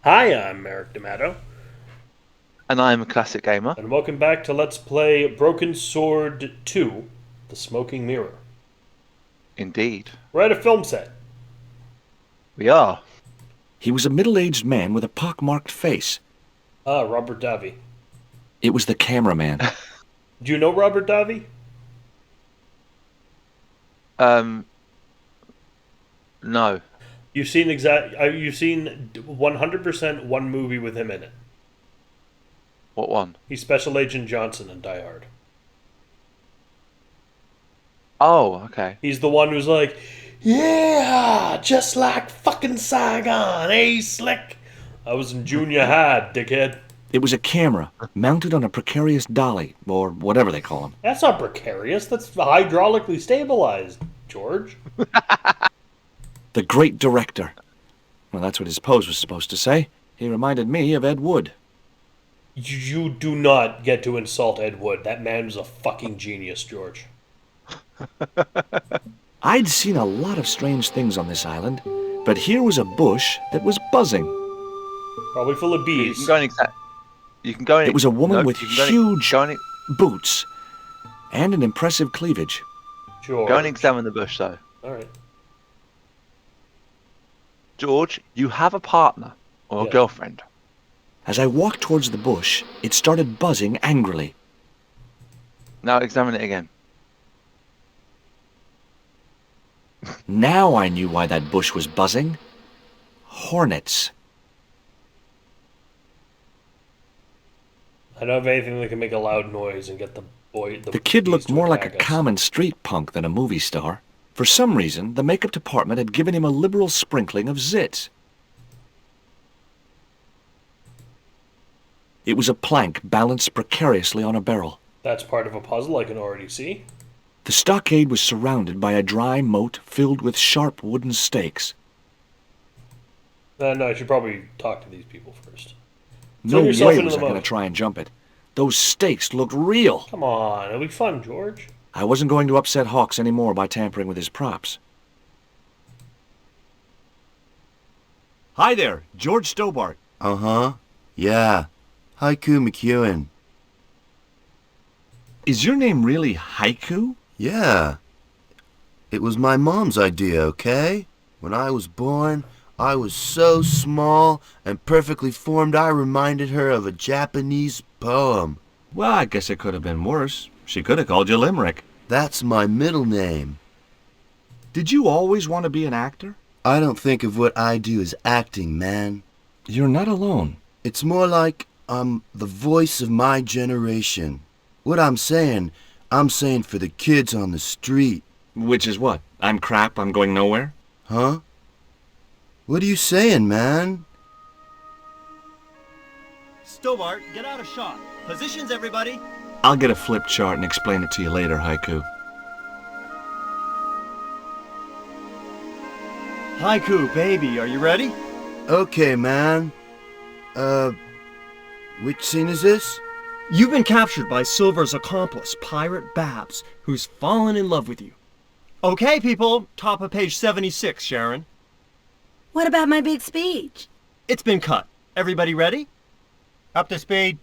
Hi, I'm Eric D'Amato, And I'm a classic gamer. and welcome back to Let's Play Broken Sword 2, The Smoking Mirror. Indeed. We're at a film set. We are. He was a middle-aged man with a pock-marked face. Ah, Robert Davi. It was the cameraman. Do you know Robert Davi? Um, no. You've seen 100% one movie with him in it. What one? He's Special Agent Johnson in Die Hard. Oh, okay. He's the one who's like, yeah, just like fucking Saigon, eh, slick? I was in junior high, dickhead. It was a camera mounted on a precarious dolly, or whatever they call them. That's not precarious. That's hydraulically stabilized, George. The great director. Well, that's what his pose was supposed to say. He reminded me of Ed Wood. You do not get to insult Ed Wood. That man was a fucking genius, George. I'd seen a lot of strange things on this island, but here was a bush that was buzzing. Probably full of You bees. can go and You can go in. It was a woman with you can go and- huge Go and, boots and an impressive cleavage. George. go and examine the bush, though. All right. George, you have a partner or a Yeah. girlfriend. As I walked towards the bush, it started buzzing angrily. Now examine it again. Now I knew why that bush was buzzing. Hornets. I don't have anything that can make a loud noise and get the boy. The kid bees looked to more like a attack us. common street punk than a movie star. For some reason, the makeup department had given him a liberal sprinkling of zits. It was a plank balanced precariously on a barrel. That's part of a puzzle I can already see. The stockade was surrounded by a dry moat filled with sharp wooden stakes. No, I should probably talk to these people first. No Turn yourself way into was the I going to moat. try and jump it. Those stakes looked real. Come on, it'll be fun, George. I wasn't going to upset Hawks anymore by tampering with his props. Hi there, George Stobart. Uh-huh. Yeah. Haiku McEwen. Is your name really Haiku? Yeah. It was my mom's idea, okay? When I was born, I was so small and perfectly formed I reminded her of a Japanese poem. Well, I guess it could have been worse. She could have called you Limerick. That's my middle name. Did you always want to be an actor? I don't think of what I do as acting, man. You're not alone. It's more like I'm the voice of my generation. What I'm saying for the kids on the street. Which is what? I'm crap, I'm going nowhere? Huh? What are you saying, man? Stobart, get out of shot. Positions, everybody. I'll get a flip chart and explain it to you later, Haiku. Haiku, baby, are you ready? Okay, man. Which scene is this? You've been captured by Silver's accomplice, Pirate Babs, who's fallen in love with you. Okay, people, top of page 76, Sharon. What about my big speech? It's been cut. Everybody ready? Up to speed.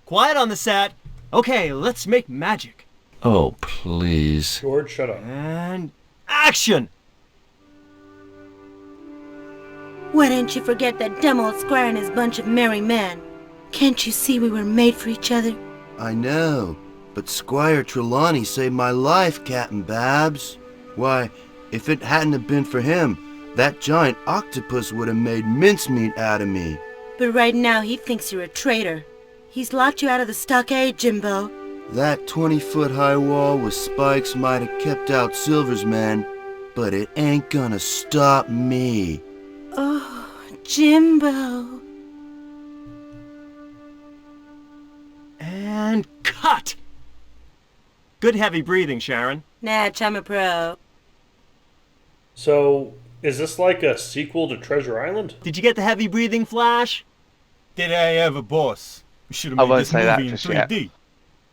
Quiet on the set. Okay, let's make magic. Oh, please. George, shut up. And action! Why don't you forget that dumb old squire and his bunch of merry men? Can't you see we were made for each other? I know, but Squire Trelawney saved my life, Captain Babs. Why, if it hadn't have been for him, that giant octopus would have made mincemeat out of me. But right now he thinks you're a traitor. He's locked you out of the stockade, Jimbo. That 20-foot high wall with spikes might have kept out Silver's men, but it ain't gonna stop me. Oh, Jimbo. And cut! Good heavy breathing, Sharon. Natch, I'm a pro. So, is this like a sequel to Treasure Island? Did you get the heavy breathing flash? Did I have a boss? We should have I made won't this say that movie in just yet. 3D.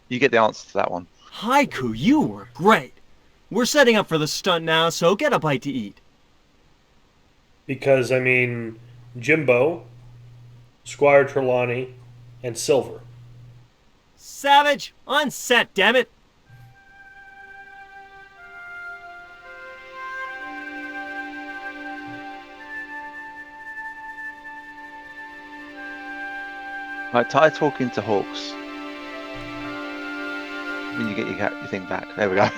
You get the answer to that one. Haiku, you were great. We're setting up for the stunt now, so get a bite to eat. Because, I mean, Jimbo, Squire Trelawney, and Silver. Savage, on set, damn it! Right, try talking to Hawks. When you get your thing back. There we go.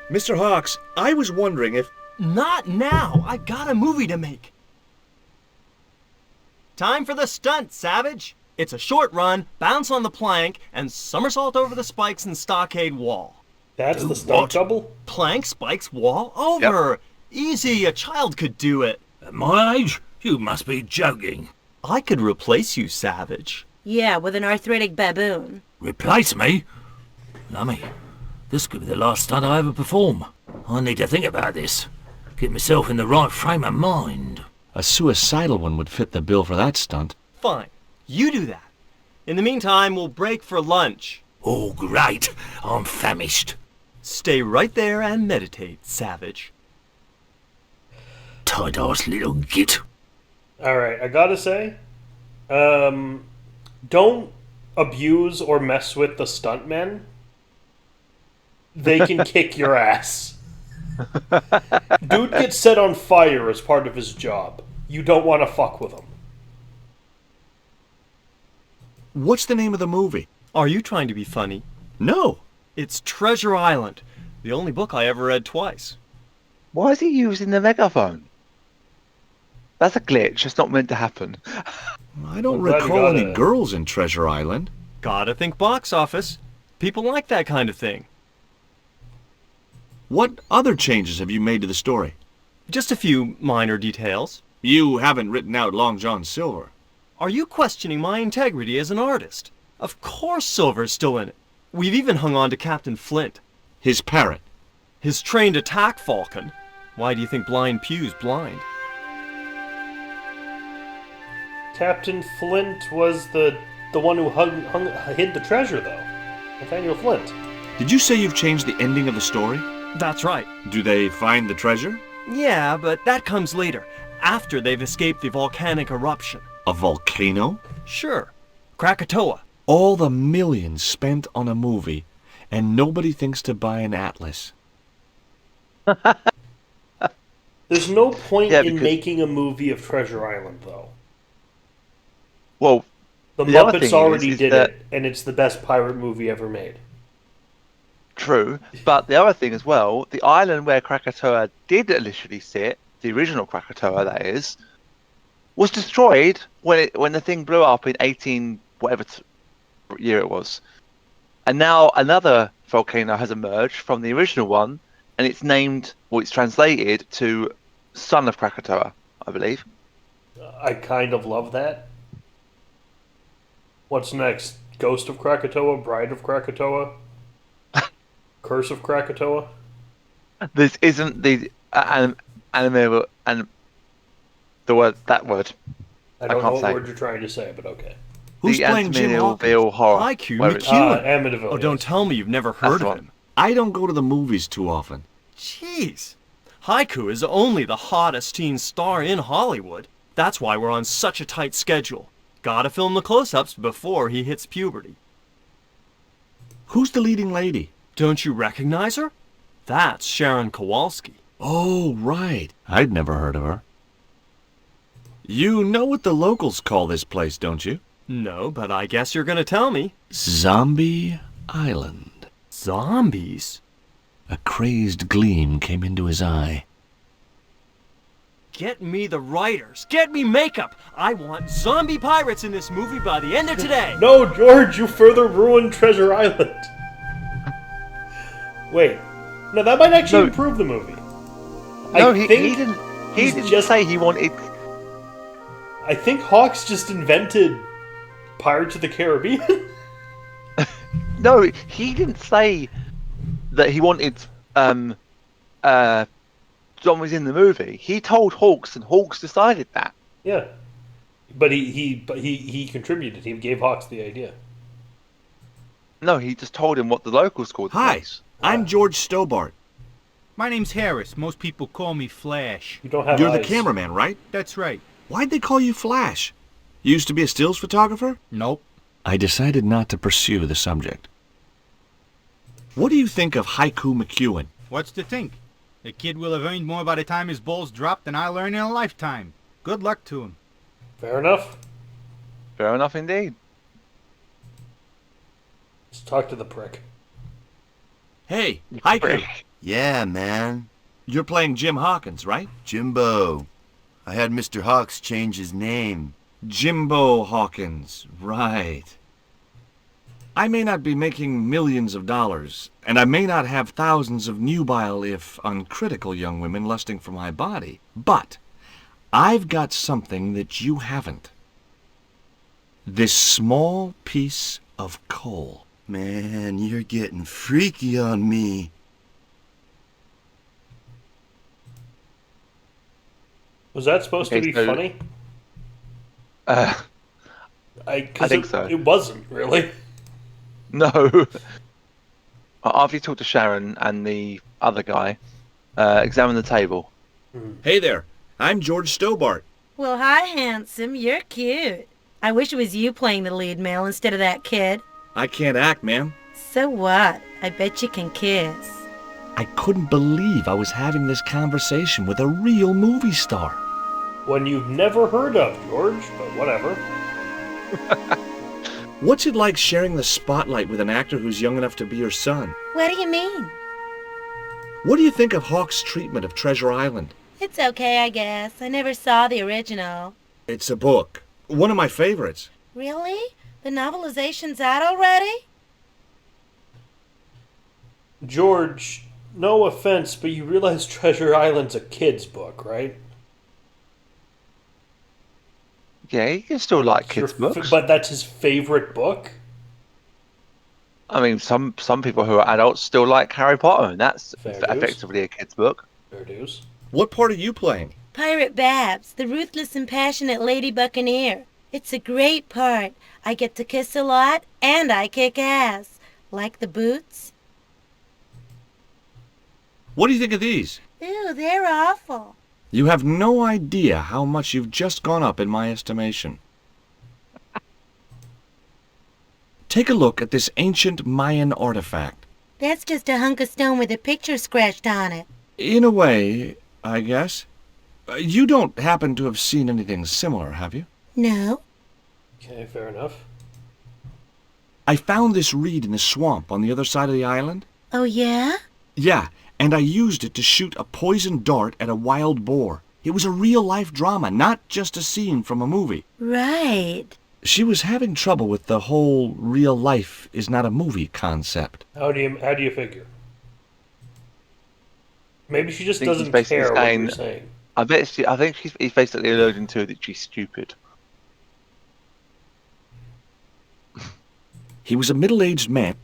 Mr. Hawks, I was wondering if... Not now! I got a movie to make! Time for the stunt, Savage! It's a short run, bounce on the plank, and somersault over the spikes and stockade wall. That's the stunt double? Plank, spikes, wall, over! Easy, a child could do it. At my age, you must be joking. I could replace you, Savage. Yeah, with an arthritic baboon. Replace me? Lummy, this could be the last stunt I ever perform. I need to think about this. Get myself in the right frame of mind. A suicidal one would fit the bill for that stunt. Fine, you do that. In the meantime, we'll break for lunch. Oh, great. I'm famished. Stay right there and meditate, Savage. Tight-ass little git. Alright, I gotta say, don't abuse or mess with the stuntmen. They can kick your ass. Dude gets set on fire as part of his job. You don't want to fuck with him. What's the name of the movie? Are you trying to be funny? No. It's Treasure Island, the only book I ever read twice. Why is he using the megaphone? That's a glitch. It's not meant to happen. I don't I'm glad you recall got any it. girls in Treasure Island. Gotta think box office. People like that kind of thing. What other changes have you made to the story? Just a few minor details. You haven't written out Long John Silver. Are you questioning my integrity as an artist? Of course Silver's still in it. We've even hung on to Captain Flint. His parrot. His trained attack falcon. Why do you think Blind Pew's blind? Captain Flint was the one who hid the treasure, though. Nathaniel Flint. Did you say you've changed the ending of the story? That's right. Do they find the treasure? Yeah, but that comes later, after they've escaped the volcanic eruption. A volcano? Sure. Krakatoa. All the millions spent on a movie, and nobody thinks to buy an atlas. There's no point Yeah, in because- making a movie of Treasure Island, though. Well, The The other Muppets thing already is did that- it, and it's the best pirate movie ever made. true. But the other thing as well, the island where Krakatoa did initially sit, the original Krakatoa that is, was destroyed when the thing blew up in 18 whatever year it was. And now another volcano has emerged from the original one, and it's named, well, it's translated to Son of Krakatoa, I believe. I kind of love that. What's next? Ghost of Krakatoa? Bride of Krakatoa? Curse of Krakatoa? This isn't the anime and the word that word. I don't know can't what say. word you're trying to say, but okay. Who's the playing Jim Hawkins? Amityville horror. Haiku where it's- McEwen. Amityville. Oh, don't yes. tell me you've never heard the of one. him. I don't go to the movies too often. Jeez. Haiku is only the hottest teen star in Hollywood. That's why we're on such a tight schedule. Gotta film the close-ups before he hits puberty. Who's the leading lady? Don't you recognize her? That's Sharon Kowalski. Oh, right. I'd never heard of her. You know what the locals call this place, don't you? No, but I guess you're gonna tell me. Zombie Island. Zombies? A crazed gleam came into his eye. Get me the writers. Get me makeup. I want zombie pirates in this movie by the end of today. No, George, you further ruined Treasure Island. Wait. No, that might actually No. improve the movie. No, I he think didn't. He he's didn't just- say he wanted. I think Hawks just invented Pirates of the Caribbean. No, he didn't say that he wanted zombies in the movie. He told Hawks, and Hawks decided that. Yeah. But he contributed. He gave Hawks the idea. No, he just told him what the locals called the Hi, place. I'm George Stobart. My name's Harris. Most people call me Flash. You don't have You're eyes. the cameraman, right? That's right. Why'd they call you Flash? You used to be a stills photographer? Nope. I decided not to pursue the subject. What do you think of Haiku McEwen? What's to think? The kid will have earned more by the time his balls drop than I'll earn in a lifetime. Good luck to him. Fair enough. Fair enough indeed. Let's talk to the prick. Hey, Haiku. Prick. Yeah, man. You're playing Jim Hawkins, right? Jimbo. I had Mr. Hawks change his name. Jimbo Hawkins, right. I may not be making millions of dollars, and I may not have thousands of nubile, if uncritical, young women lusting for my body, but I've got something that you haven't. This small piece of coal. Man, you're getting freaky on me. Was that supposed to Okay, be so- funny? I think so. It wasn't, really. No. After you talk to Sharon and the other guy, examine the table. Hey there, I'm George Stobart. Well, hi, handsome. You're cute. I wish it was you playing the lead male instead of that kid. I can't act, ma'am. So what? I bet you can kiss. I couldn't believe I was having this conversation with a real movie star. One you've never heard of, George, but whatever. What's it like sharing the spotlight with an actor who's young enough to be your son? What do you mean? What do you think of Hawk's treatment of Treasure Island? It's okay, I guess. I never saw the original. It's a book. One of my favorites. Really? The novelization's out already? George, no offense, but you realize Treasure Island's a kid's book, right? Yeah, you can still like Your kids' books. But that's his favorite book? I mean, some people who are adults still like Harry Potter, and that's Fair dues. effectively a kid's book. Fair dues. What part are you playing? Pirate Babs, the ruthless and passionate lady buccaneer. It's a great part. I get to kiss a lot, and I kick ass. Like the boots? What do you think of these? Ew, they're awful. You have no idea how much you've just gone up in my estimation. Take a look at this ancient Mayan artifact. That's just a hunk of stone with a picture scratched on it. In a way, I guess. You don't happen to have seen anything similar, have you? No? Okay, fair enough. I found this reed in the swamp on the other side of the island. Oh, yeah? Yeah, and I used it to shoot a poisoned dart at a wild boar. It was a real-life drama, not just a scene from a movie. Right. She was having trouble with the whole real life is not a movie concept. How do you figure? Maybe she just I think he's doesn't basically care what saying- you're saying. I think he's basically alluding to that she's stupid. He was a middle-aged man.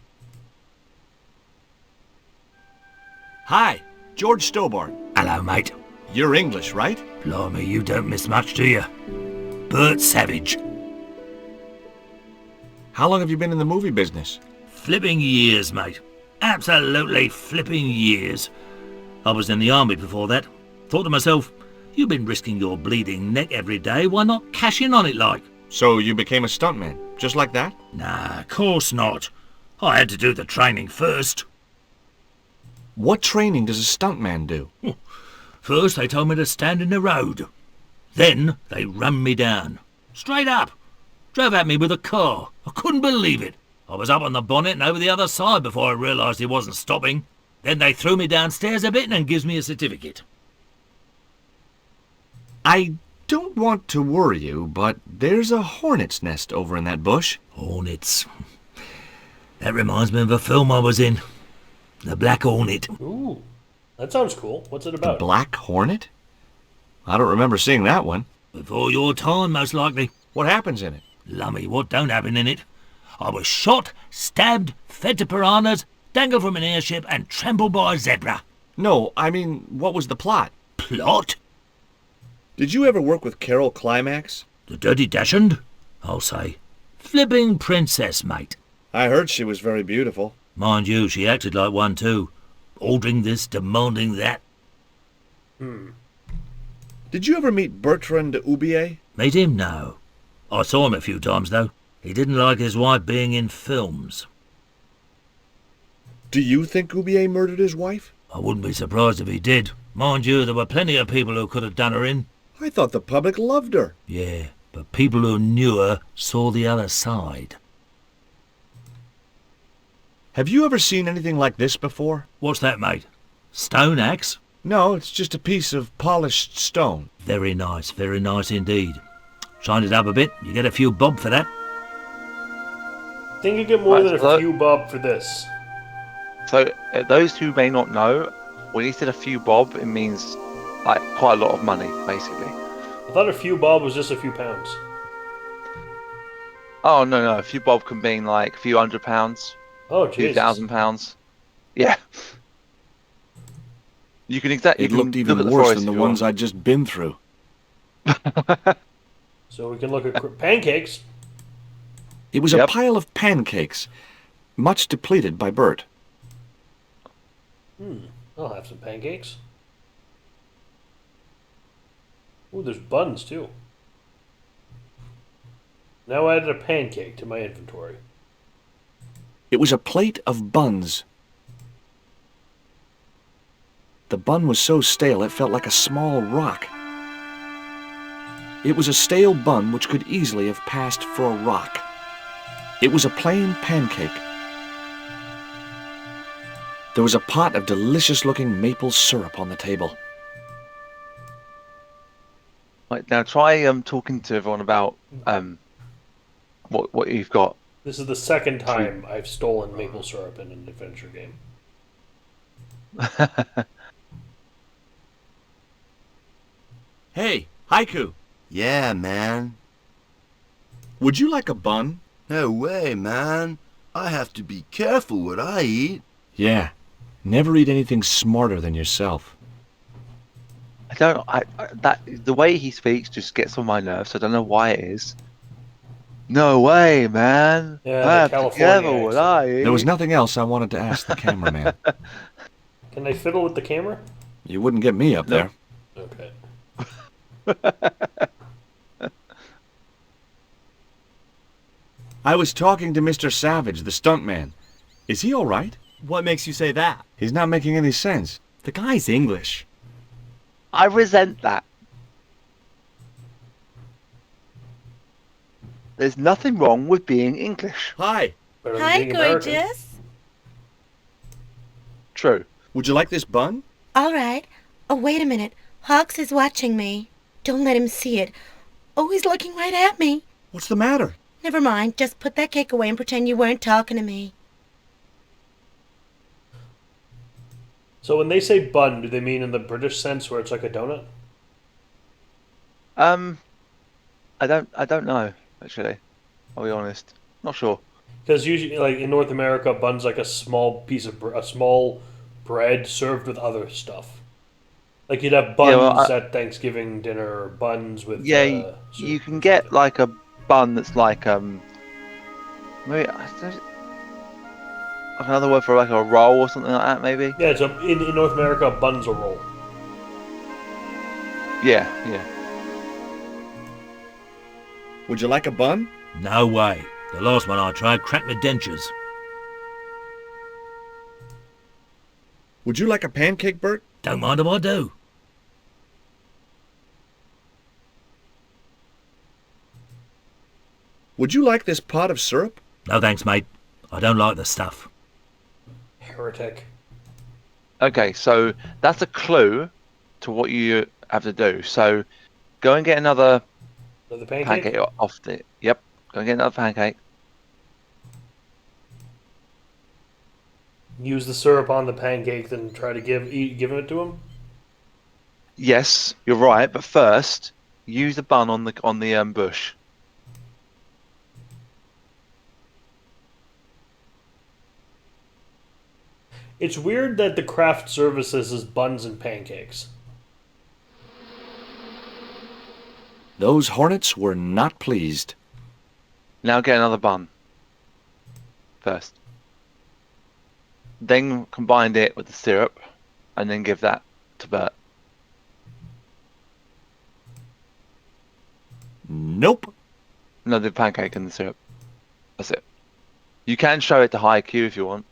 Hi, George Stobart. Hello, mate. You're English, right? Blimey, you don't miss much, do you? Bert Savage. How long have you been in the movie business? Flipping years, mate. Absolutely flipping years. I was in the army before that. Thought to myself, you've been risking your bleeding neck every day, why not cash in on it like? So you became a stuntman, just like that? Nah, course not. I had to do the training first. What training does a stuntman do? First they told me to stand in the road. Then they run me down. Straight up. Drove at me with a car. I couldn't believe it. I was up on the bonnet and over the other side before I realised he wasn't stopping. Then they threw me downstairs a bit and gives me a certificate. I don't want to worry you, but there's a hornet's nest over in that bush. Hornets. That reminds me of a film I was in. The Black Hornet. Ooh, that sounds cool. What's it The about? Black Hornet? I don't remember seeing that one. Before your time, most likely. What happens in it? Lummy, what don't happen in it? I was shot, stabbed, fed to piranhas, dangled from an airship, and trampled by a zebra. No, I mean, what was the plot? Plot? Did you ever work with Carol Climax? The Dirty Dachshund? I'll say. Flipping princess, mate. I heard she was very beautiful. Mind you, she acted like one too. Ordering this, demanding that. Did you ever meet Bertrand Oubier? Meet him? No. I saw him a few times, though. He didn't like his wife being in films. Do you think Oubier murdered his wife? I wouldn't be surprised if he did. Mind you, there were plenty of people who could have done her in. I thought the public loved her. Yeah, but people who knew her saw the other side. Have you ever seen anything like this before? What's that, mate? Stone axe? No, it's just a piece of polished stone. Very nice indeed. Shine it up a bit, you get a few bob for that. Think you get more Right, than so- a few bob for this. So, those who may not know, when he said a few bob, it means like quite a lot of money, basically. I thought a few bob was just a few pounds. Oh, no, a few bob can mean like a few £100, Oh, a few Jesus. £1,000. Yeah. You can exactly. It looked even worse than the ones I'd just been through. So we can look at pancakes. It was Yep. a pile of pancakes, much depleted by Bert. I'll have some pancakes. Ooh, there's buns too. Now I added a pancake to my inventory. It was a plate of buns. The bun was so stale it felt like a small rock. It was a stale bun which could easily have passed for a rock. It was a plain pancake. There was a pot of delicious-looking maple syrup on the table. Right, now try talking to everyone about what you've got. This is the second time I've stolen maple syrup in an adventure game. Hey, Haiku, Yeah, man. would you like a bun? No way, man. I have to be careful what I eat. Yeah. Never eat anything smarter than yourself. The way he speaks just gets on my nerves. I don't know why it is. No way, man. Yeah, I the have to be California careful what accent. I eat. There was nothing else I wanted to ask the cameraman. Can they fiddle with the camera? You wouldn't get me up there. Okay. I was talking to Mr. Savage, the stuntman. Is he all right? What makes you say that? He's not making any sense. The guy's English. I resent that. There's nothing wrong with being English. Hi. Better than Hi, being American. gorgeous. True. Would you like this bun? All right. Oh, wait a minute. Hawks is watching me. Don't let him see it. Oh, he's looking right at me. What's the matter? Never mind. Just put that cake away and pretend you weren't talking to me. So when they say bun, do they mean in the British sense where it's like a donut? I don't know actually. I'll be honest. Not sure. Because usually, like in North America, bun's like a small piece of a small bread served with other stuff. Like you'd have buns Yeah, well, at Thanksgiving dinner, or buns with Yeah, soup you can or get something. like a bun that's like maybe like another word for like a roll or something like that maybe. Yeah, so in North America, a bun's a roll. Yeah. Would you like a bun? No way. The last one I tried cracked my dentures. Would you like a pancake, Bert? Don't mind if I do. Would you like this pot of syrup? No thanks, mate. I don't like the stuff. Heretic. Okay, so that's a clue to what you have to do. So go and get another Another pancake? pancake off the. Yep. Go and get another pancake. Use the syrup on the pancake, then try to give it to him. Yes, you're right. But first, use the bun on the bush. It's weird that the craft services is buns and pancakes. Those hornets were not pleased. Now get another bun. First. then combine it with the syrup, and then give that to Bert. Nope. No, the pancake and the syrup. That's it. You can show it to Haiku if you want.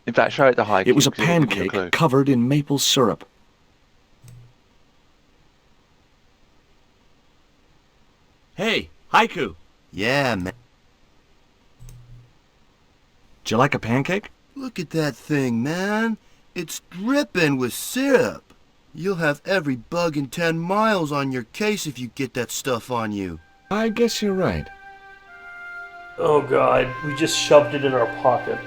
In fact, show it to Haiku. It was a 'cause it'll give you pancake clue. covered in maple syrup. Hey, Haiku, Yeah, man. do you like a pancake? Look at that thing, man. It's dripping with syrup. You'll have every bug in 10 miles on your case if you get that stuff on you. I guess you're right. Oh god, we just shoved it in our pocket.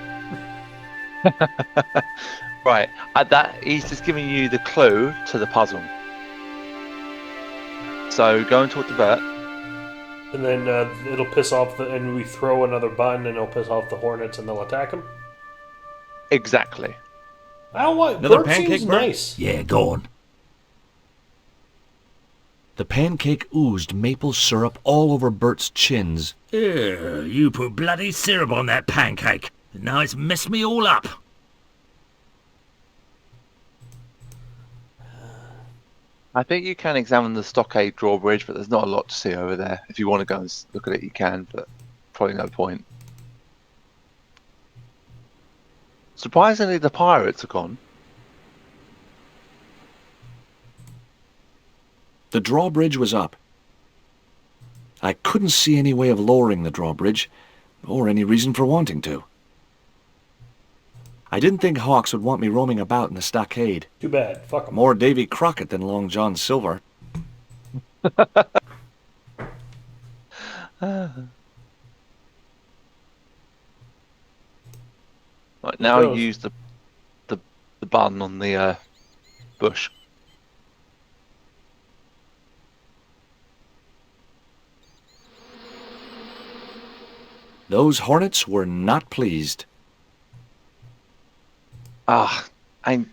Right. At that, he's just giving you the clue to the puzzle. So go and talk to Bert. And then it'll piss off and we throw another button and it'll piss off the hornets and they'll attack him. Exactly. I don't want. Another Bert pancake, seems Bert? nice. Yeah, go on. The pancake oozed maple syrup all over Bert's chins. You put bloody syrup on that pancake. Now it's messed me all up. I think you can examine the stockade drawbridge, but there's not a lot to see over there. If you want to go and look at it, you can, but probably no point. Surprisingly, the pirates are gone. The drawbridge was up. I couldn't see any way of lowering the drawbridge, or any reason for wanting to. I didn't think Hawks would want me roaming about in the stockade. Too bad. Fuck 'em. More Davy Crockett than Long John Silver. Right, now goes. use the button on the bush. Those hornets were not pleased. And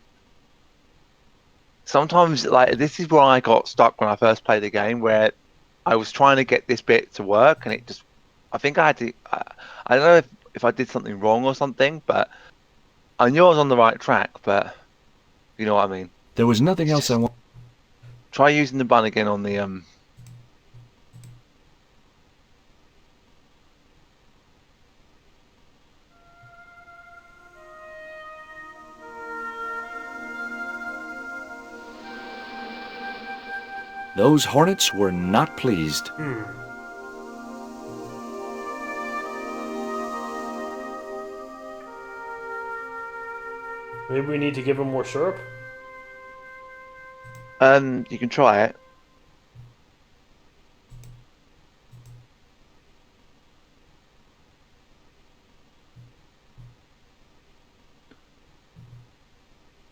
sometimes, like, this is where I got stuck when I first played the game, where I was trying to get this bit to work, and it just, I think I had to, I don't know if I did something wrong or something, but I knew I was on the right track, but you know what I mean. There was nothing else I wanted. Try using the button again on the Those hornets were not pleased. Maybe we need to give him more syrup. you can try it.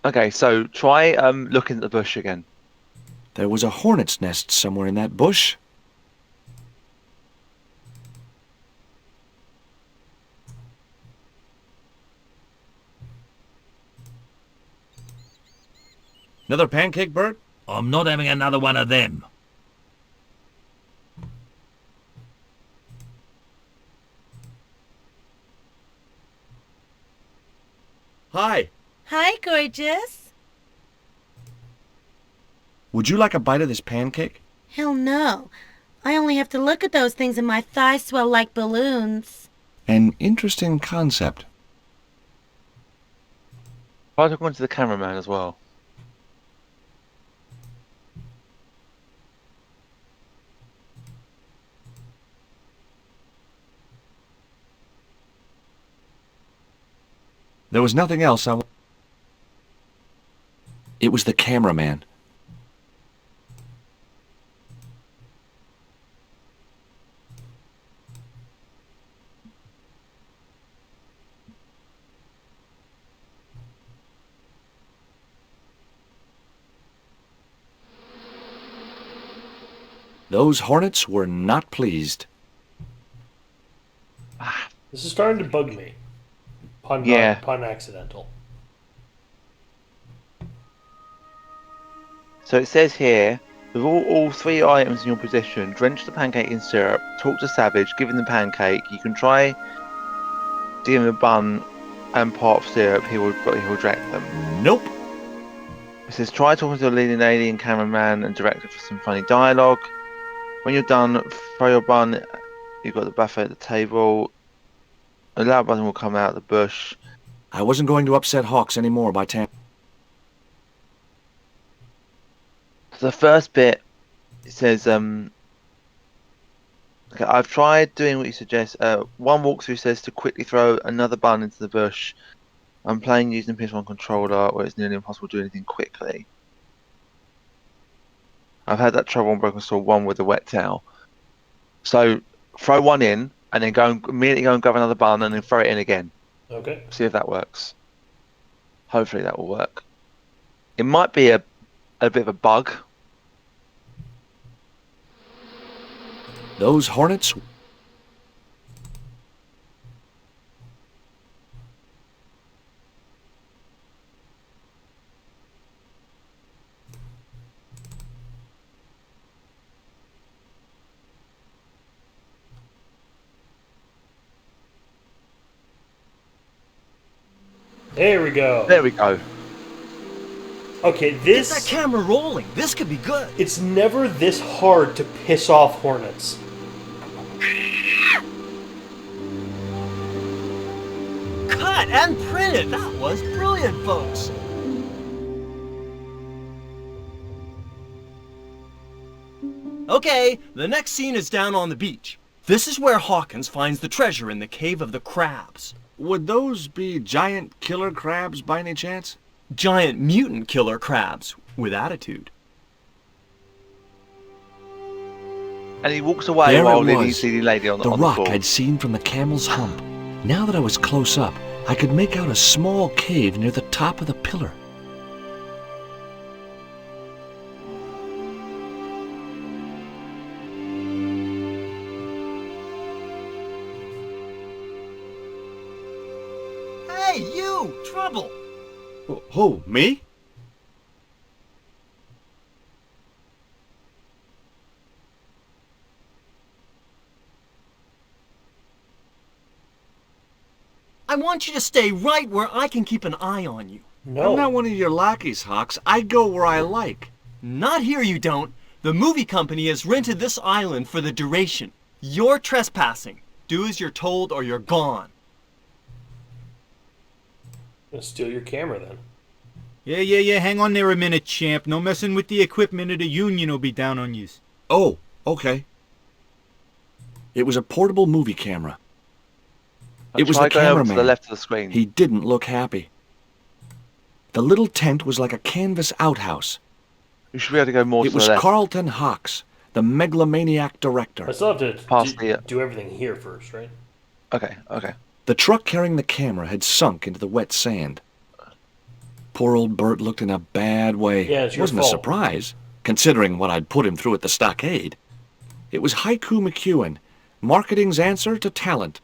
Okay, so try looking at the bush again. There was a hornet's nest somewhere in that bush. Another pancake, Bert? I'm not having another one of them. Hi. Hi, gorgeous. Would you like a bite of this pancake? Hell no. I only have to look at those things and my thighs swell like balloons. An interesting concept. Try talking to the cameraman as well. There was nothing else It was the cameraman. Those hornets were not pleased. This is starting to bug me. Pun, Yeah. pun accidental. So it says here, With all three items in your possession, drench the pancake in syrup, talk to Savage, give him the pancake. You can try give him a bun and part of syrup, he will reject them. Nope. It says try talking to the leading alien cameraman and director for some funny dialogue. When you're done, throw your bun. You've got the buffet at the table. A loud button will come out of the bush. I wasn't going to upset Hawks anymore by So the first bit, it says, okay, I've tried doing what you suggest. One walkthrough says to quickly throw another bun into the bush. I'm playing using the PS1 controller where it's nearly impossible to do anything quickly. I've had that trouble on Broken Sword 1 with the wet towel. So throw one in and then immediately go and grab another bun and then throw it in again. Okay. See if that works. Hopefully that will work. It might be a bit of a bug. those hornets... There we go. There we go. Okay, Get this... that camera rolling. This could be good. It's never this hard to piss off hornets. Cut and printed. That was brilliant, folks. Okay, the next scene is down on the beach. This is where Hawkins finds the treasure in the Cave of the Crabs. Would those be giant killer crabs by any chance? Giant mutant killer crabs with attitude. And he walks away There while it leaving was. the lady on The the rock floor. I'd seen from the camel's hump. Now that I was close up, I could make out a small cave near the top of the pillar. Hey, you! Trouble! Who, me? I want you to stay right where I can keep an eye on you. No. I'm not one of your lackeys, Hawks. I go where I like. Not here, you don't. The movie company has rented this island for the duration. You're trespassing. Do as you're told or you're gone. I'm gonna steal your camera then. Yeah, hang on there a minute, champ. No messing with the equipment or the union will be down on yous. Oh, okay. It was a portable movie camera. It was Try the going over to cameraman. the left of the screen. He didn't look happy. The little tent was like a canvas outhouse. You should be able to go more It to was the left. Carlton Hawks, the megalomaniac director. I still have to Past the- do everything here first, right? Okay. The truck carrying the camera had sunk into the wet sand. Poor old Bert looked in a bad way. Yeah, it's It your wasn't fault. a surprise, considering what I'd put him through at the stockade. It was Haiku McEwen, marketing's answer to talent.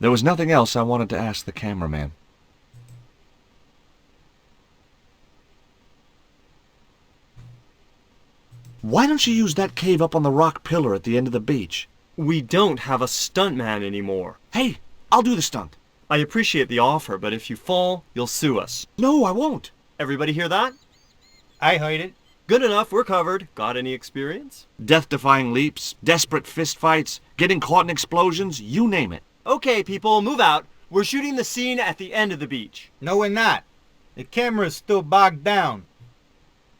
There was nothing else I wanted to ask the cameraman. Why don't you use that cave up on the rock pillar at the end of the beach? We don't have a stuntman anymore. Hey, I'll do the stunt. I appreciate the offer, but if you fall, you'll sue us. No, I won't. Everybody hear that? I heard it. Good enough, we're covered. Got any experience? Death-defying leaps, desperate fistfights, getting caught in explosions, you name it. Okay, people, move out. We're shooting the scene at the end of the beach. No, we're not. The camera's still bogged down.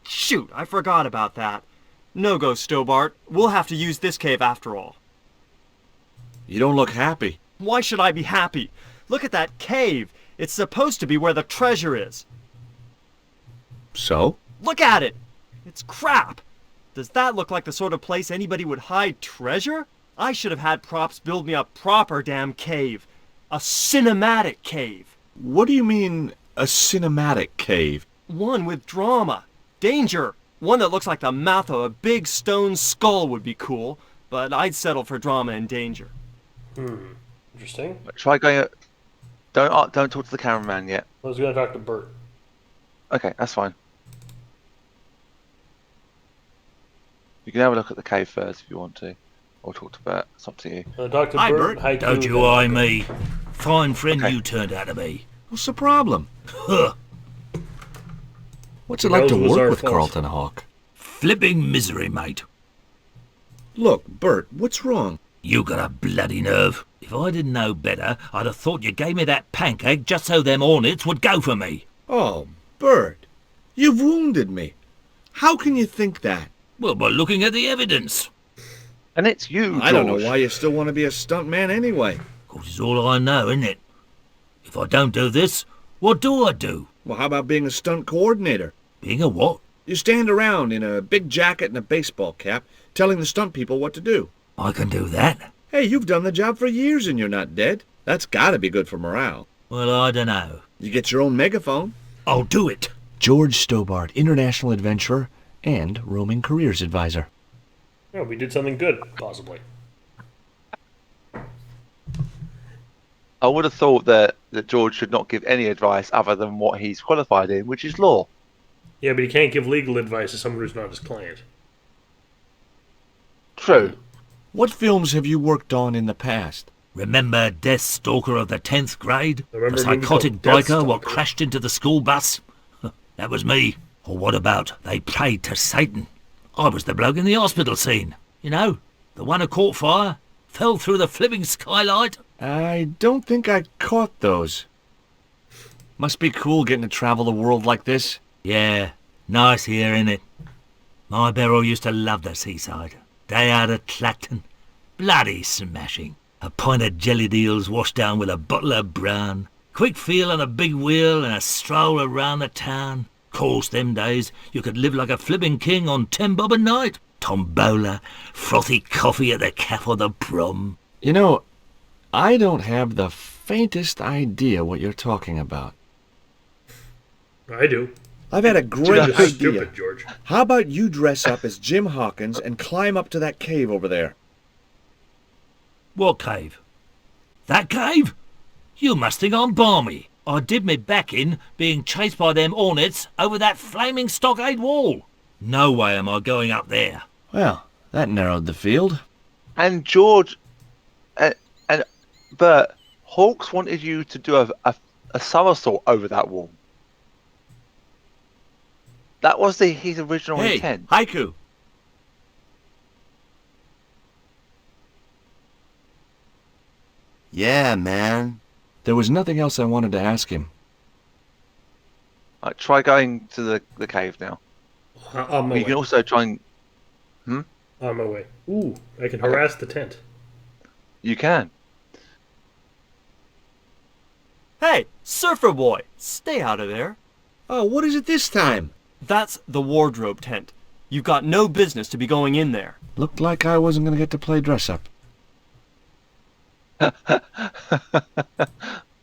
Shoot, I forgot about that. No go, Stobart. We'll have to use this cave after all. You don't look happy. Why should I be happy? Look at that cave. It's supposed to be where the treasure is. So? Look at it. It's crap. Does that look like the sort of place anybody would hide treasure? I should have had props build me a proper damn cave. A cinematic cave. What do you mean, a cinematic cave? One with drama. Danger. One that looks like the mouth of a big stone skull would be cool, but I'd settle for drama and danger. Interesting. Try going. Don't talk to the cameraman yet. I was gonna talk to Bert. Okay, that's fine. You can have a look at the cave first if you want to, or talk to Bert. It's up to you. Dr. Hi, Bert, Bert. Haiku, Don't you then eye Haiku. me. Fine friend Okay. you turned out to be. What's the problem? Huh. What's it Who like knows to it was work our with fault? Carlton Hawk? Flipping misery, mate. Look, Bert, what's wrong? You got a bloody nerve. If I didn't know better, I'd have thought you gave me that pancake just so them hornets would go for me. Oh, Bert, you've wounded me. How can you think that? Well, by looking at the evidence. And it's you, George. I don't know why you still want to be a stuntman anyway. Of course, it's all I know, isn't it? If I don't do this, what do I do? Well, how about being a stunt coordinator? Being a what? You stand around in a big jacket and a baseball cap, telling the stunt people what to do. I can do that. Hey, you've done the job for years and you're not dead. That's gotta be good for morale. Well, I dunno. You get your own megaphone. I'll do it. George Stobart, international adventurer and roaming careers advisor. Yeah, we did something good, possibly. I would have thought that George should not give any advice other than what he's qualified in, which is law. Yeah, but he can't give legal advice to someone who's not his client. True. What films have you worked on in the past? Remember Death Stalker of the 10th grade? Remember The a movie psychotic called Death biker what Stalker? crashed into the school bus? That was me. Or what about They Prayed to Satan? I was the bloke in the hospital scene. You know, the one who caught fire, fell through the flipping skylight. I don't think I caught those. Must be cool getting to travel the world like this. Yeah, nice here, innit? My Beryl used to love the seaside. Day out at Clacton. Bloody smashing. A pint of jellied eels washed down with a bottle of brown. Quick feel on a big wheel and a stroll around the town. Course, them days, you could live like a flipping king on 10 bob a night. Tombola, frothy coffee at the cafe or the prom. You know, I don't have the faintest idea what you're talking about. I do. I've had a You're great just idea. stupid, George. How about you dress up as Jim Hawkins and climb up to that cave over there? What cave? That cave? You must think I'm balmy. I did me back in being chased by them hornets over that flaming stockade wall. No way am I going up there. Well, that narrowed the field. And George and Bert, Hawks wanted you to do a somersault over that wall. That was his original Hey, intent. Haiku. Yeah, man. There was nothing else I wanted to ask him. Right, try going to the cave now. On my You way. can also try and... On my way. Ooh, I can harass the tent. You can. Hey, surfer boy, stay out of there. Oh, what is it this time? That's the wardrobe tent. You've got no business to be going in there. Looked like I wasn't going to get to play dress up.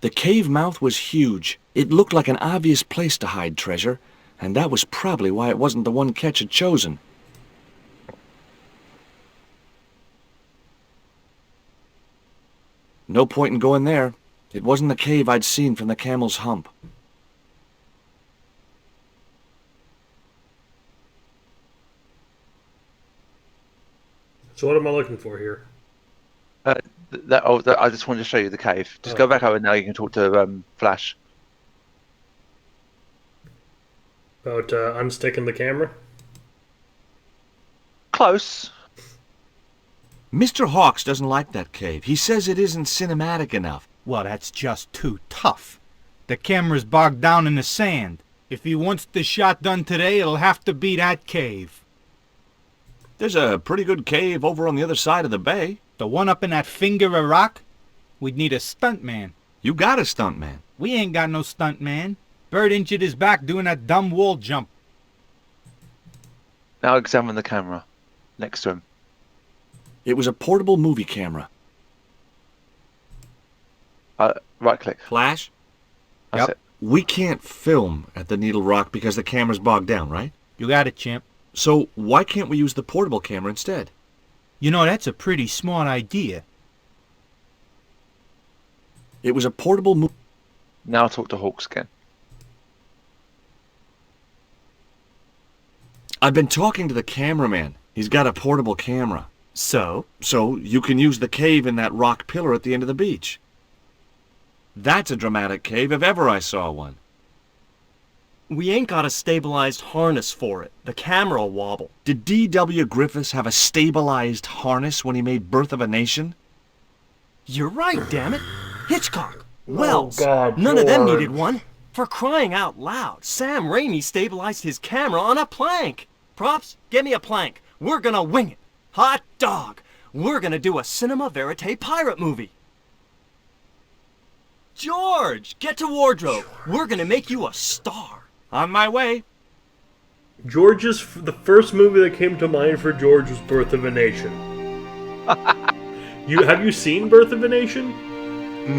The cave mouth was huge. It looked like an obvious place to hide treasure, and that was probably why it wasn't the one Ketch had chosen. No point in going there. It wasn't the cave I'd seen from the camel's hump. So what am I looking for here? I just wanted to show you the cave. Just Oh. go back over now. You can talk to Flash. About unsticking the camera? Close. Mr. Hawks doesn't like that cave. He says it isn't cinematic enough. Well, that's just too tough. The camera's bogged down in the sand. If he wants the shot done today, it'll have to be that cave. There's a pretty good cave over on the other side of the bay. The one up in that finger of rock? We'd need a stuntman. You got a stuntman. We ain't got no stuntman. Bird injured his back doing that dumb wall jump. Now examine the camera next to him. It was a portable movie camera. Right click. Flash? That's Yep. it. We can't film at the Needle Rock because the camera's bogged down, right? You got it, champ. So why can't we use the portable camera instead? You know, that's a pretty smart idea. It was a portable movie. Now talk to Hawks again. I've been talking to the cameraman. He's got a portable camera. So? So you can use the cave in that rock pillar at the end of the beach. That's a dramatic cave if ever I saw one. We ain't got a stabilized harness for it. The camera'll wobble. Did D.W. Griffiths have a stabilized harness when he made Birth of a Nation? You're right, damn it. Hitchcock, Wells, God, none of them George. needed one. For crying out loud, Sam Raimi stabilized his camera on a plank. Props, get me a plank. We're gonna wing it. Hot dog. We're gonna do a cinema verite pirate movie. George, get to wardrobe. We're gonna make you a star. On my way. The first movie that came to mind for George was Birth of a Nation. Have you seen Birth of a Nation?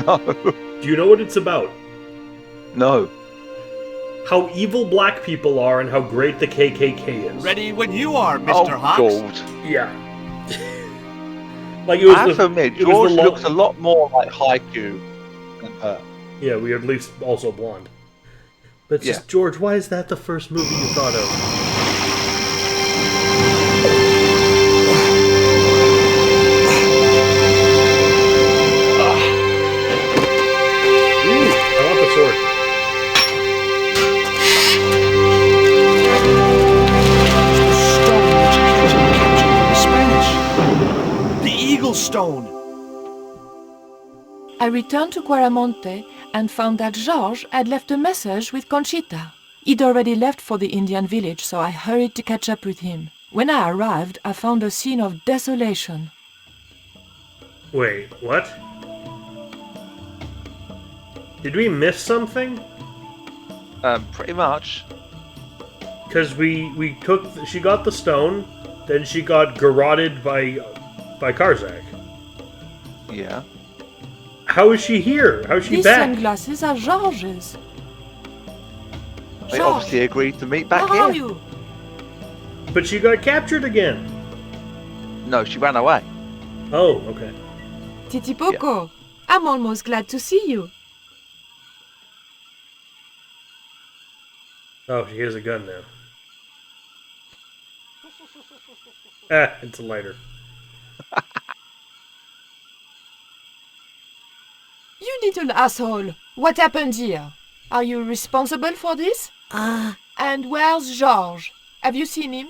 No. Do you know what it's about? No. How evil black people are and how great the KKK is. Ready when you are, Mr. Hawks. God. Yeah. Like it was I have to admit, it was George the looks a lot more like Haiku than her. Yeah, we at least also blonde. But it's Yeah. just, George, why is that the first movie you thought of? Ooh, I want the sword. Spanish. The Eagle Stone. I returned to Quaramonte and found that Georges had left a message with Conchita. He'd already left for the Indian village, so I hurried to catch up with him. When I arrived, I found a scene of desolation. Wait, what? Did we miss something? Pretty much. Because she got the stone, then she got garroted by Karzak. Yeah. How is she here? How is she These back? sunglasses are Georges. They Georges, obviously agreed to meet back where are here. you? But she got captured again. No, she ran away. Oh, okay. Titi Poco, I'm almost glad to see you. Oh, she has a gun now. Ah, it's a lighter. You little asshole. What happened here? Are you responsible for this? And where's Georges? Have you seen him?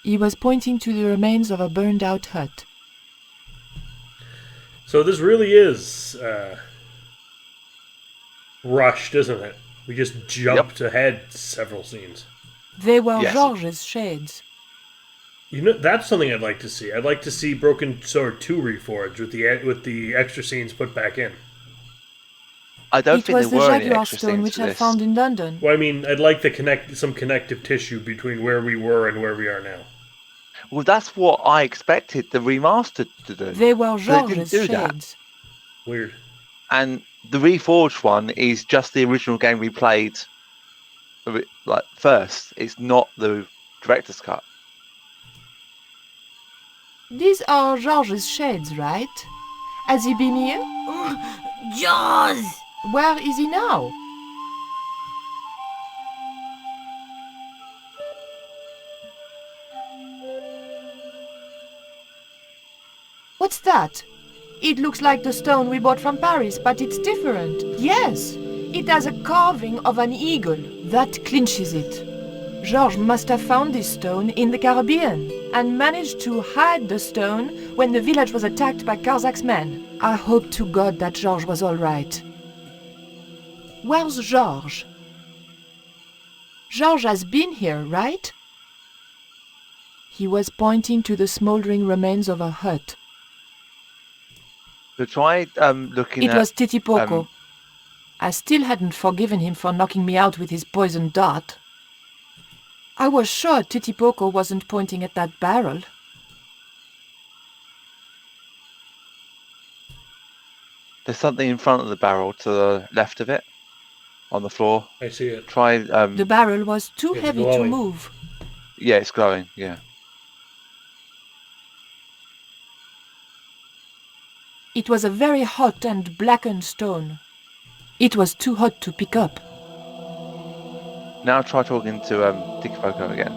He was pointing to the remains of a burned-out hut. So this really is rushed, isn't it? We just jumped ahead several scenes. They were Yes. Georges' shades. You know, that's something I'd like to see. I'd like to see Broken Sword 2 reforged with the extra scenes put back in. I don't It think was there the were any jaguar extra stone scenes which for I this. found in London. Well, I mean, I'd like some connective tissue between where we were and where we are now. Well, that's what I expected the remastered to do. They were They didn't Georges' do that. shades. Weird. And the reforged one is just the original game we played like first. It's not the director's cut. These are Georges' shades, right? Has he been here? Jaws! Where is he now? What's that? It looks like the stone we bought from Paris, but it's different. Yes, it has a carving of an eagle. That clinches it. Georges must have found this stone in the Caribbean and managed to hide the stone when the village was attacked by Karzak's men. I hope to God that Georges was all right. Where's Georges? Georges has been here, right? He was pointing to the smoldering remains of a hut. So try looking It at... was Titi Poco. I still hadn't forgiven him for knocking me out with his poisoned dart. I was sure Titi Poco wasn't pointing at that barrel. There's something in front of the barrel to the left of it, on the floor. I see it. Try... The barrel was too It's heavy glowing. to move. Yeah, it's glowing, yeah. It was a very hot and blackened stone. It was too hot to pick up. Now try talking to Tiki Poco again.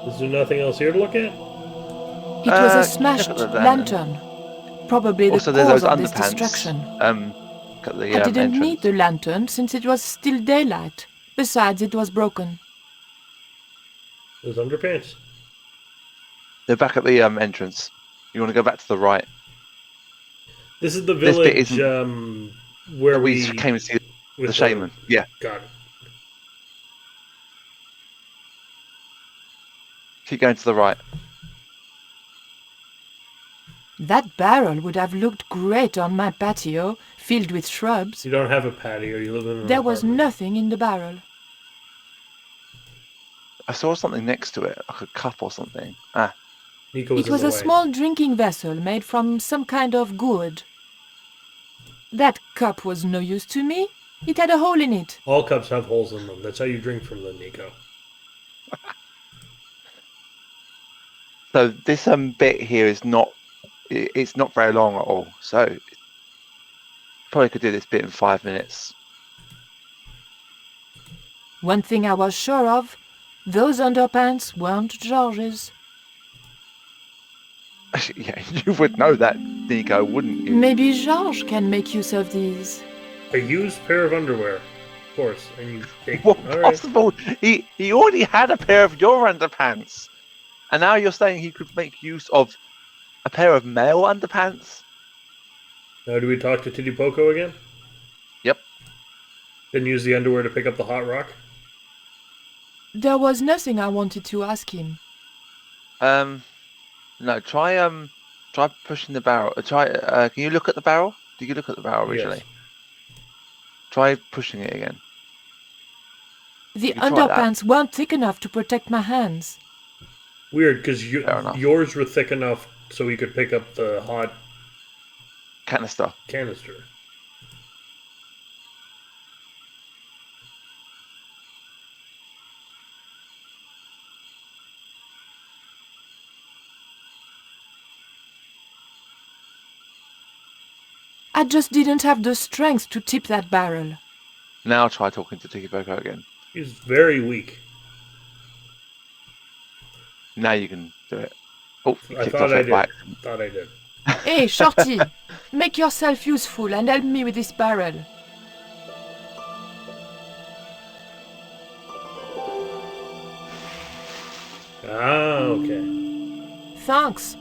Is there nothing else here to look at? It was a look smashed at the lantern. lantern. Probably the Also, there's cause those of this underpants. destruction. At the I didn't entrance. need the lantern since it was still daylight. Besides, it was broken. Those underpants. They're back at the entrance. You want to go back to the right. This is the This bit village isn't- where we came to see the shaman. Yeah. Got it. Keep going to the right. That barrel would have looked great on my patio, filled with shrubs. You don't have a patio. You live in an There was apartment. nothing in the barrel. I saw something next to it, like a cup or something. Ah, Nico was It was in a the way. small drinking vessel made from some kind of gourd. That cup was no use to me. It had a hole in it. All cups have holes in them. That's how you drink from them, Nico. so this bit here is not. It's not very long at all. So probably could do this bit in 5 minutes. One thing I was sure of, those underpants weren't George's. Yeah, you would know that, Nico, wouldn't you? Maybe George can make use of these. A used pair of underwear, of course. And you take. What All right. possible? He already had a pair of your underpants, and now you're saying he could make use of a pair of male underpants? Now, do we talk to Titty Poco again? Yep. Then use the underwear to pick up the hot rock. There was nothing I wanted to ask him. No. Try pushing the barrel. Can you look at the barrel? Did you look at the barrel originally? Yes. Try pushing it again. The try that. underpants weren't thick enough to protect my hands. Weird, because Fair enough. yours were thick enough so you could pick up the hot Canister. canister. I just didn't have the strength to tip that barrel. Now try talking to Tiki Boko again. He's very weak. Now you can do it. Oh, you I kicked thought off I it did. back. Thought I did. Hey, Shorty, make yourself useful and help me with this barrel. Ah, okay. Thanks.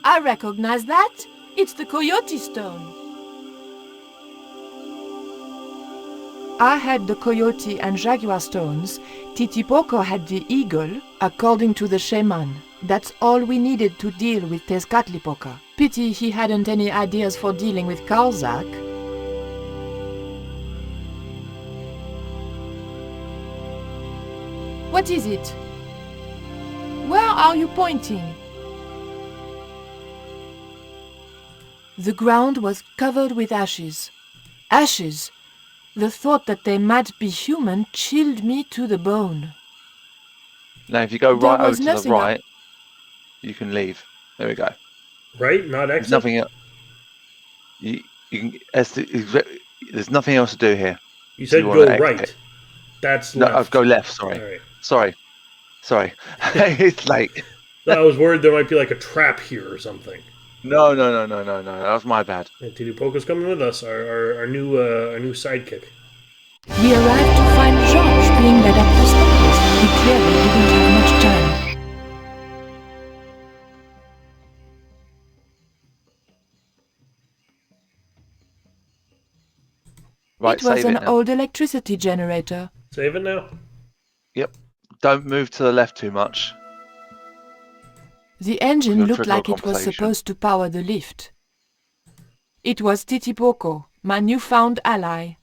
I recognize that. It's the Coyote Stone. I had the Coyote and Jaguar stones. Titipoco had the Eagle, according to the shaman. That's all we needed to deal with Tezcatlipoca. Pity he hadn't any ideas for dealing with Karzak. What is it? Where are you pointing? The ground was covered with ashes. Ashes! The thought that they might be human chilled me to the bone. Now, if you go There right over was to the nothing right, you can leave. There we go. Right? Not There's exit? nothing else. You can. There's nothing else to do here. You said you go wanna right. exit. That's No, left. go left. Sorry. Alright. Sorry. It's late. I was worried there might be like a trap here or something. No. That was my bad. And Titi Poco's coming with us, our new sidekick. We arrived to find George being led up the stairs. He clearly didn't have much time. Right, It was save an it now. old electricity generator. Save it now. Yep. Don't move to the left too much. The engine You'll looked trigger a like it was conversation. supposed to power the lift. It was Titipoco, my newfound ally.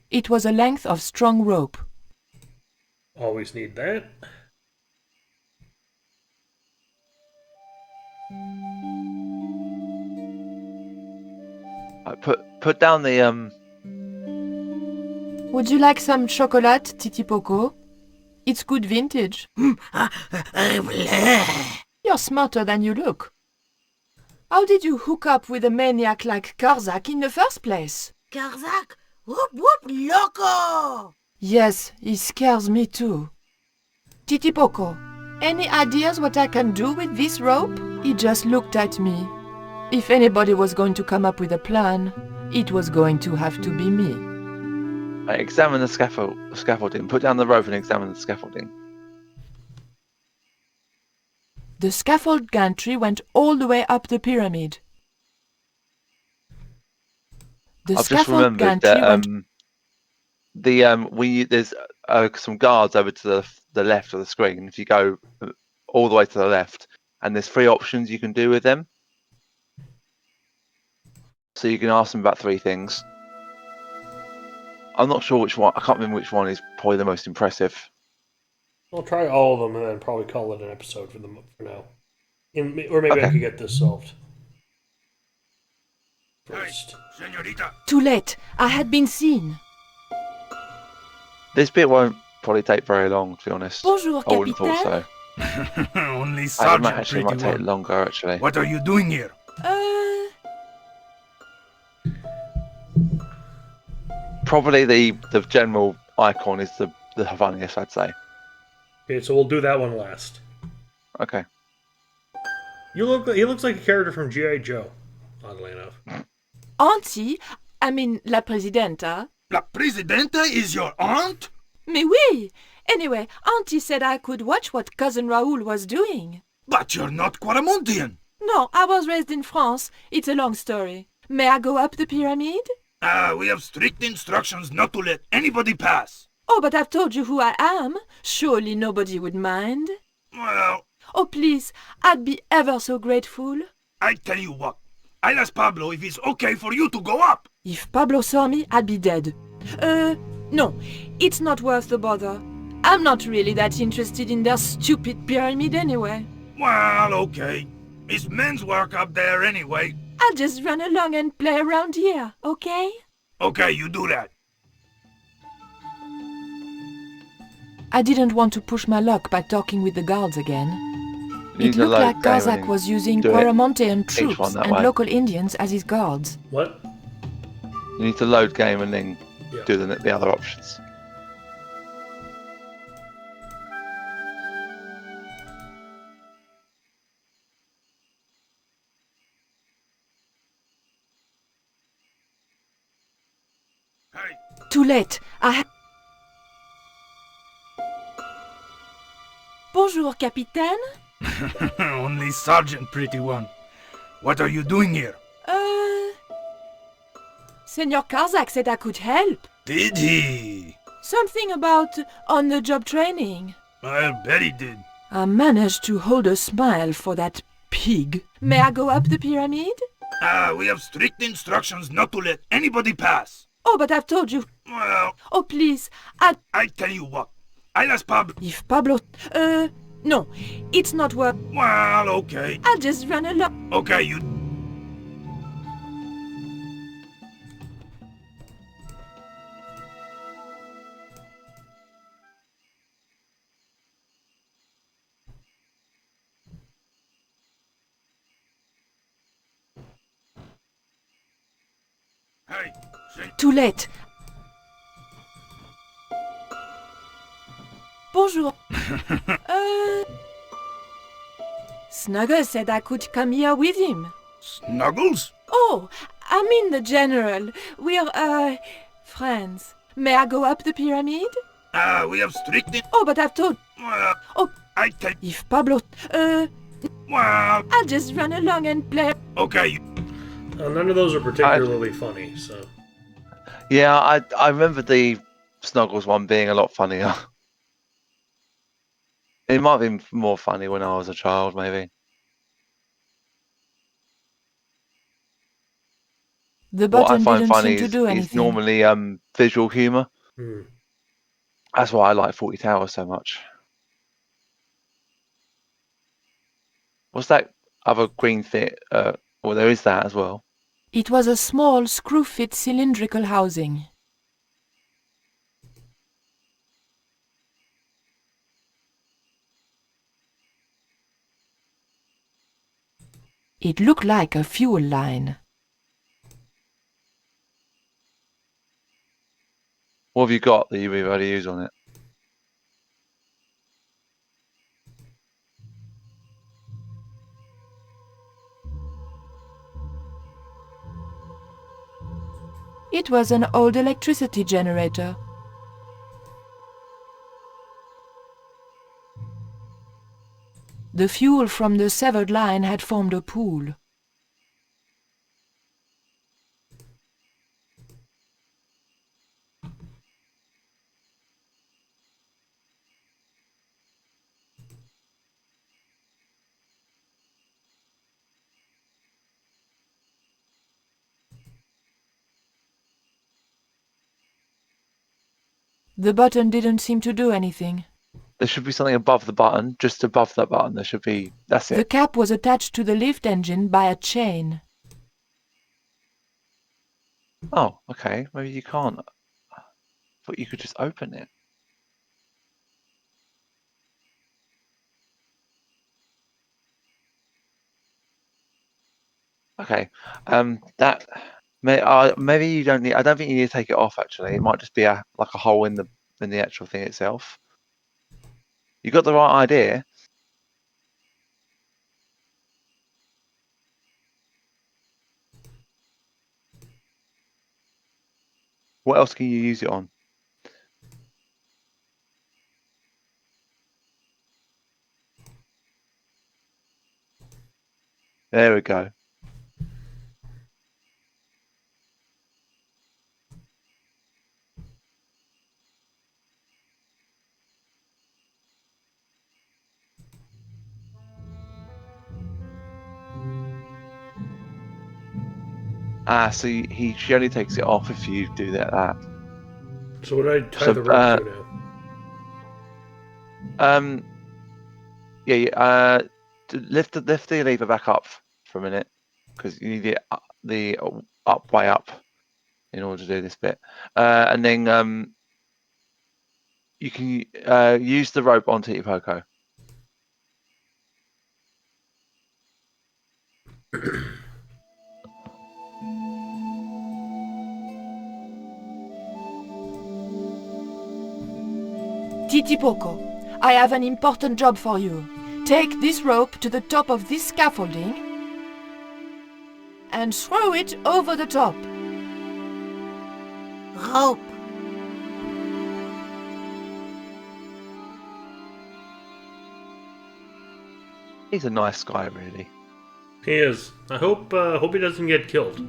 It was a length of strong rope. Always need that. Right, put down the Would you like some chocolate, Titipoco? It's good vintage. You're smarter than you look. How did you hook up with a maniac like Karzak in the first place? Karzak? Whoop whoop loco! Yes, he scares me too. Titipoco, any ideas what I can do with this rope? He just looked at me. If anybody was going to come up with a plan, it was going to have to be me. Examine the scaffolding. Put down the rope and examine the scaffolding. The scaffold gantry went all the way up the pyramid. The I've just scaffold remembered gantry that went... there's some guards over to the left of the screen. If you go all the way to the left, and there's 3 options you can do with them. So you can ask them about 3 things. I'm not sure which one. I can't remember which one is probably the most impressive. I'll try all of them and then probably call it an episode for now. Or maybe I Okay. could get this solved first. Senorita. Too late. I had been seen. This bit won't probably take very long, to be honest. Bonjour, I wouldn't have thought Capitaine. so. Only It Sergeant actually Pretty might take One. longer, actually. What are you doing here? Probably the general icon is the funniest, I'd say. Okay, so we'll do that one last. Okay. He looks like a character from G.I. Joe, oddly enough. Auntie, I mean la presidenta. La Presidenta is your aunt? Mais oui! Anyway, Auntie said I could watch what Cousin Raoul was doing. But you're not Quaramontian. No, I was raised in France. It's a long story. May I go up the pyramid? We have strict instructions not to let anybody pass. Oh, but I've told you who I am. Surely nobody would mind. Well, Oh, please, I'd be ever so grateful. I tell you what. I'll ask Pablo if it's okay for you to go up. If Pablo saw me, I'd be dead. No, it's not worth the bother. I'm not really that interested in their stupid pyramid anyway. Well, okay. It's men's work up there anyway. I'll just run along and play around here, okay? Okay, you do that. I didn't want to push my luck by talking with the guards again. You need It to looked load like game Kazakh and was using do it Quaramontean each troops one that and way. local Indians as his guards. What? You need to load game and then Yeah. do the other options. Hey, Too late. Bonjour, Capitaine. only Sergeant Pretty One. What are you doing here? Senor Kazakh said I could help. Did he? Something about on-the-job training. I'll bet he did. I managed to hold a smile for that pig. May I go up the pyramid? We have strict instructions not to let anybody pass. Oh, but I've told you. Well, Oh, please. I tell you what. I'll ask Pablo. If Pablo... No, it's not worth... Well, okay. I'll just run along. Okay, you... Hey, Too late. Bonjour. Snuggles said I could come here with him. Snuggles? Oh, I mean the general. We're, friends. May I go up the pyramid? We have strict... Oh, but I've told... Well, Oh, I tell... if Pablo... Well, I'll just run along and play... okay, you... None of those are particularly funny, so... Yeah, I remember the Snuggles one being a lot funnier. It might have been more funny when I was a child, maybe. The What I button find didn't funny seem to do is anything. normally visual humour. Hmm. That's why I like 40 Towers so much. What's that other green thing? Well, there is that as well. It was a small, screw-fit cylindrical housing. It looked like a fuel line. What have you got that you've already used on it? It was an old electricity generator. The fuel from the severed line had formed a pool. The button didn't seem to do anything. There should be something above the button, just above that button. There should be. That's The it. cap was attached to the lift engine by a chain. Oh, okay. Maybe you can't. But you could just open it. Okay. That maybe you don't need. I don't think you need to take it off. Actually, it might just be like a hole in the actual thing itself. You got the right idea. What else can you use it on? There we go. So she only takes it off if you do that. So what do I tie So, the rope to now? Yeah. Lift the lever back up for a minute because you need the up way up in order to do this bit, and then you can use the rope on Titi Poco. Titi Poco, I have an important job for you. Take this rope to the top of this scaffolding and throw it over the top. Rope. He's a nice guy, really. He is. I hope he doesn't get killed.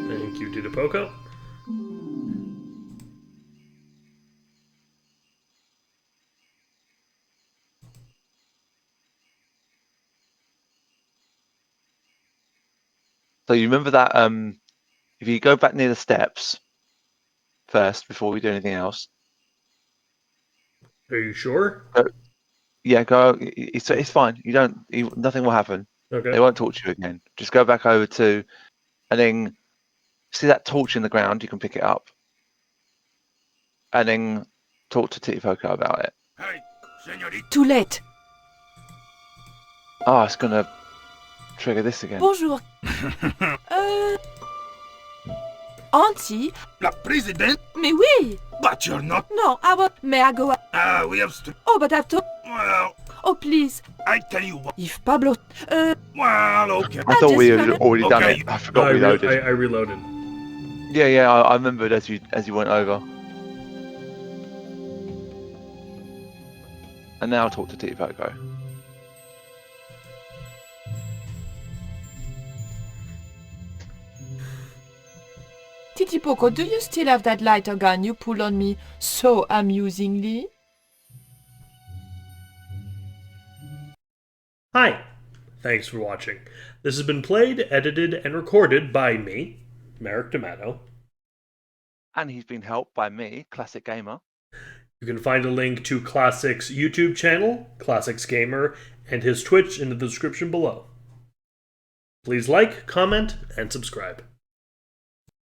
Thank you, Tito Poco. So you remember that if you go back near the steps first before we do anything else. Are you sure? Yeah, go. It's fine. Nothing will happen. Okay. They won't talk to you again. Just go back over to, and then see that torch in the ground. You can pick it up, and then talk to Titi Poco about it. Hey, señorita. Too late. Oh, it's gonna trigger this again. Bonjour. Auntie? La president? Mais oui! But you're not. No, may I go? We have to. Oh, but I've to. Well, Oh, please. I tell you what. If Pablo. Well, okay. I thought we had just- already done Okay. it. I forgot we loaded. I reloaded. Yeah. I remembered as you went over. And now I'll talk to Titi Poco. Titi Poco, do you still have that lighter gun you pulled on me so amusingly? Hi. Thanks for watching. This has been played, edited, and recorded by me, Merrick D'Amato. And he's been helped by me, Classic Gamer. You can find a link to Classic's YouTube channel, Classics Gamer, and his Twitch in the description below. Please like, comment, and subscribe.